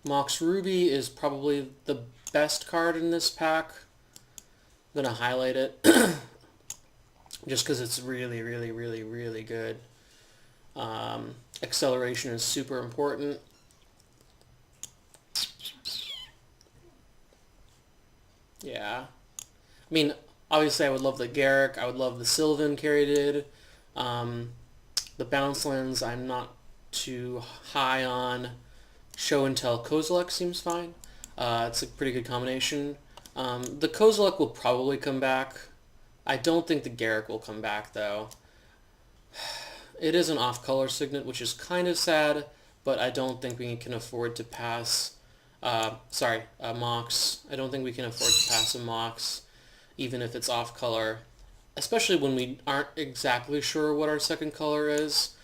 Mox Ruby is probably the best card in this pack. I'm going to highlight it just because it's really, really, really, really good. Acceleration is super important. Yeah. I mean, obviously I would love the Garruk. I would love the Sylvan Caryatid. Um, the Bounce Lens I'm not too high on. Show and Tell Kozilek seems fine. It's a pretty good combination. The Kozilek will probably come back. I don't think the Garruk will come back, though. It is an off-color signet, which is kind of sad, but I don't think we can afford to pass... Mox. I don't think we can afford to pass a Mox, even if it's off-color, especially when we aren't exactly sure what our second color is.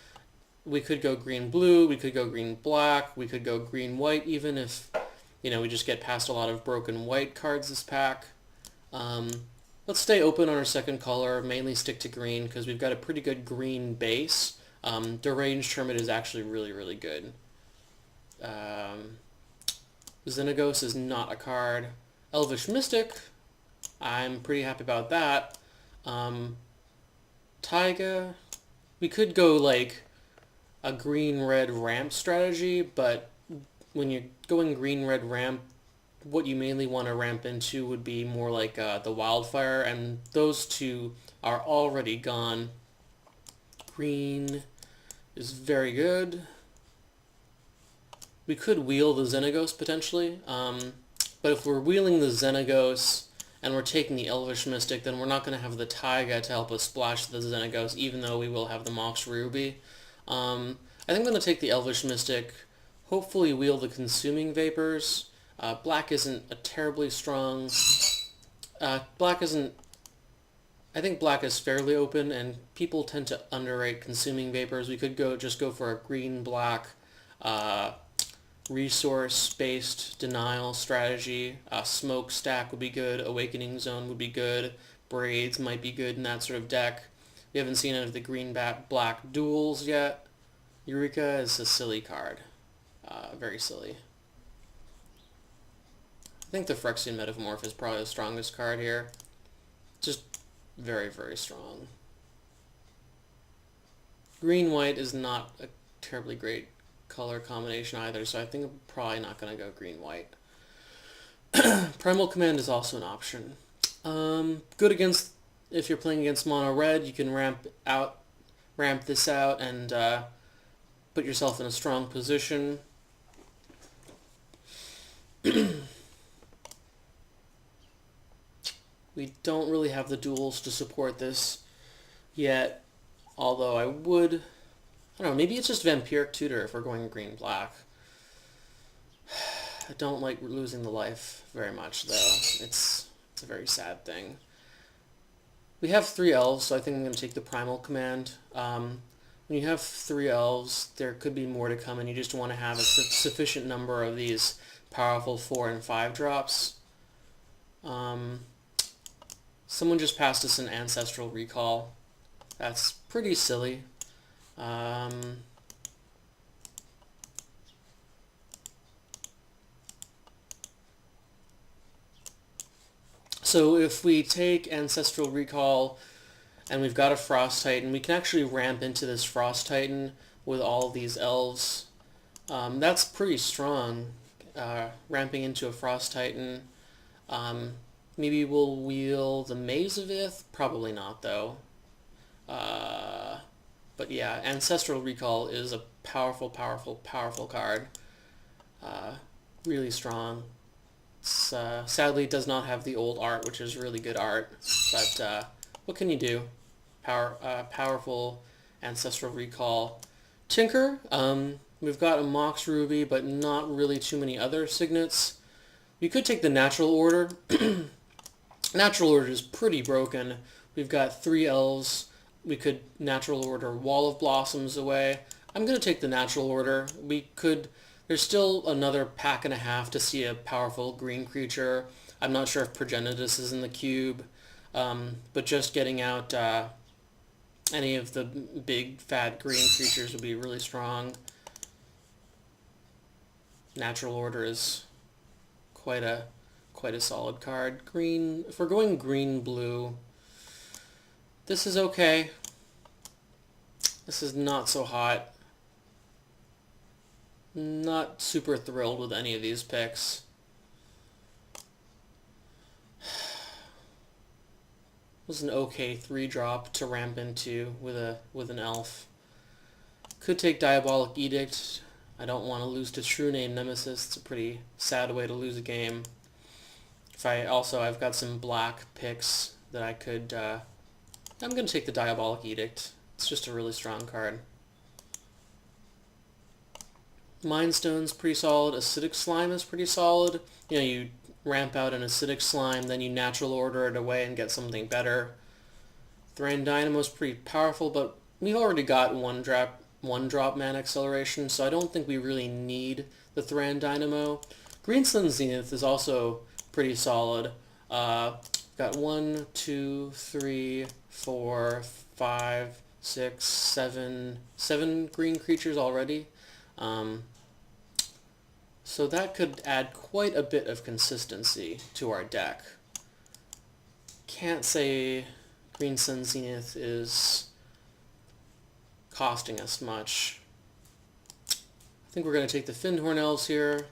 We could go green-blue, we could go green-black, we could go green-white, even if, we just get past a lot of broken white cards this pack. Let's stay open on our second color, mainly stick to green, because we've got a pretty good green base. Deranged Hermit is actually really, really good. Xenagos is not a card. Elvish Mystic, I'm pretty happy about that. Taiga, we could go like a green-red ramp strategy, but when you're going green-red ramp, what you mainly want to ramp into would be more like the Wildfire, and those two are already gone. Green is very good. We could wheel the Xenagos potentially, but if we're wheeling the Xenagos and we're taking the Elvish Mystic, then we're not going to have the Taiga to help us splash the Xenagos, even though we will have the Mox Ruby. I think I'm going to take the Elvish Mystic, hopefully wheel the Consuming Vapors. Black isn't a terribly strong... black isn't... I think black is fairly open, and people tend to underrate Consuming Vapors. We could just go for a green-black resource-based denial strategy. Smokestack would be good. Awakening Zone would be good. Braids might be good in that sort of deck. We haven't seen any of the green-black duels yet. Eureka is a silly card. Very silly. I think the Phyrexian Metamorph is probably the strongest card here. Just very, very strong. Green-white is not a terribly great color combination either, so I think I'm probably not going to go green-white. Primal Command is also an option. Good against, if you're playing against mono red, you can ramp this out and put yourself in a strong position. We don't really have the duels to support this yet, although I don't know, maybe it's just Vampiric Tutor if we're going green-black. I don't like losing the life very much, though. It's a very sad thing. We have 3 elves, so I think I'm going to take the Primal Command. When you have 3 elves, there could be more to come, and you just want to have a sufficient number of these powerful 4 and 5 drops. Someone just passed us an Ancestral Recall. That's pretty silly. So if we take Ancestral Recall and we've got a Frost Titan, we can actually ramp into this Frost Titan with all of these elves. That's pretty strong, ramping into a Frost Titan. Maybe we'll wheel the Maze of Ith? Probably not, though. But yeah, Ancestral Recall is a powerful, powerful, powerful card. Really strong. Sadly, it does not have the old art, which is really good art. But what can you do? Powerful Ancestral Recall. Tinker. We've got a Mox Ruby, but not really too many other signets. We could take the Natural Order. Natural Order is pretty broken. We've got 3 elves. We could Natural Order Wall of Blossoms away. I'm going to take the Natural Order. There's still another pack and a half to see a powerful green creature. I'm not sure if Progenitus is in the cube, but just getting out any of the big, fat green creatures would be really strong. Natural Order is quite a solid card. Green, if we're going green-blue, this is okay. This is not so hot. Not super thrilled with any of these picks. Was an okay 3-drop to ramp into with an elf. Could take Diabolic Edict. I don't want to lose to True Name Nemesis. It's a pretty sad way to lose a game. I've got some black picks that I could. I'm going to take the Diabolic Edict. It's just a really strong card. Mind Stone's pretty solid. Acidic Slime is pretty solid. You ramp out an Acidic Slime, then you Natural Order it away and get something better. Thran Dynamo's pretty powerful, but we've already got one drop mana acceleration, so I don't think we really need the Thran Dynamo. Green Sun Zenith is also pretty solid. Got 1, 2, 3, 4, 5, 6, 7 green creatures already. So that could add quite a bit of consistency to our deck. Can't say Green Sun Zenith is costing us much. I think we're going to take the Fyndhorn Elves here.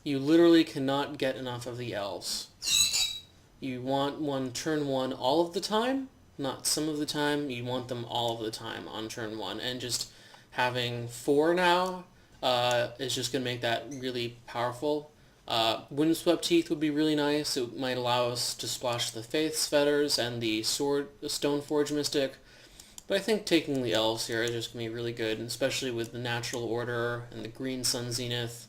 You literally cannot get enough of the elves. You want one turn 1 all of the time, not some of the time. You want them all of the time on turn 1. And just having 4 now is just going to make that really powerful. Windswept Teeth would be really nice. It might allow us to splash the Faith's Fetters and the Stoneforge Mystic. But I think taking the elves here is just going to be really good, especially with the Natural Order and the Green Sun Zenith.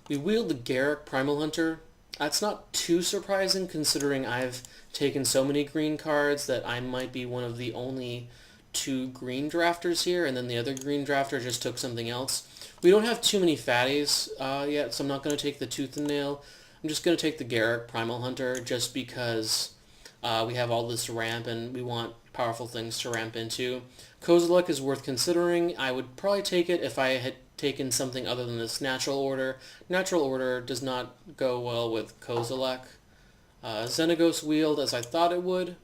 We wield the Garruk Primal Hunter. That's not too surprising considering I've taken so many green cards that I might be one of the only 2 green drafters here, and then the other green drafter just took something else. We don't have too many fatties yet, so I'm not going to take the Tooth and Nail. I'm just going to take the Garruk Primal Hunter just because we have all this ramp and we want powerful things to ramp into. Kozilek is worth considering. I would probably take it if I had taken something other than this Natural Order. Natural Order does not go well with Kozilek. Xenagos Wield, as I thought it would.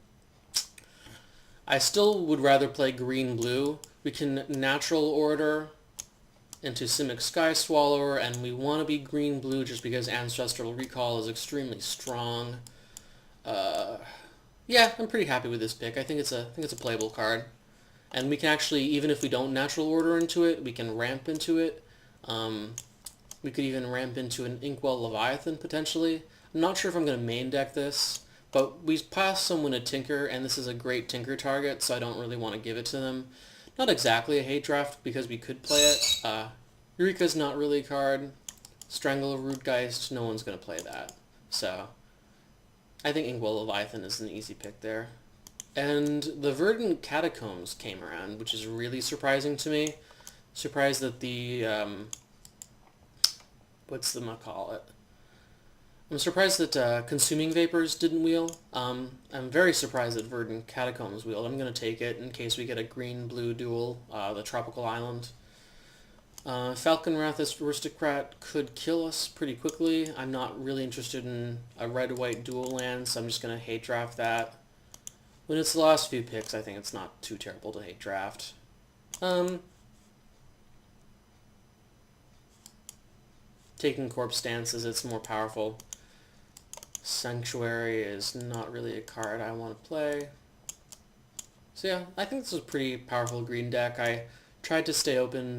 I still would rather play green-blue. We can Natural Order into Simic Sky Swallower, and we want to be green-blue just because Ancestral Recall is extremely strong. Yeah, I'm pretty happy with this pick. I think it's a playable card. And we can actually, even if we don't Natural Order into it, we can ramp into it. We could even ramp into an Inkwell Leviathan, potentially. I'm not sure if I'm going to main deck this, but we passed someone a Tinker, and this is a great Tinker target, so I don't really want to give it to them. Not exactly a hate draft, because we could play it. Eureka's not really a card. Strangle Rootgeist, no one's going to play that. So, I think Inkwell Leviathan is an easy pick there. And the Verdant Catacombs came around, which is really surprising to me. Surprised that the, I'm surprised that Consuming Vapors didn't wheel. I'm very surprised that Verdant Catacombs wheeled. I'm going to take it in case we get a green-blue duel, the Tropical Island. Falconwrath Aristocrat could kill us pretty quickly. I'm not really interested in a red-white dual land, so I'm just going to hate draft that. When it's the last few picks, I think it's not too terrible to hate draft. Taking Corpse Stances, it's more powerful. Sanctuary is not really a card I want to play. So yeah, I think this is a pretty powerful green deck. I tried to stay open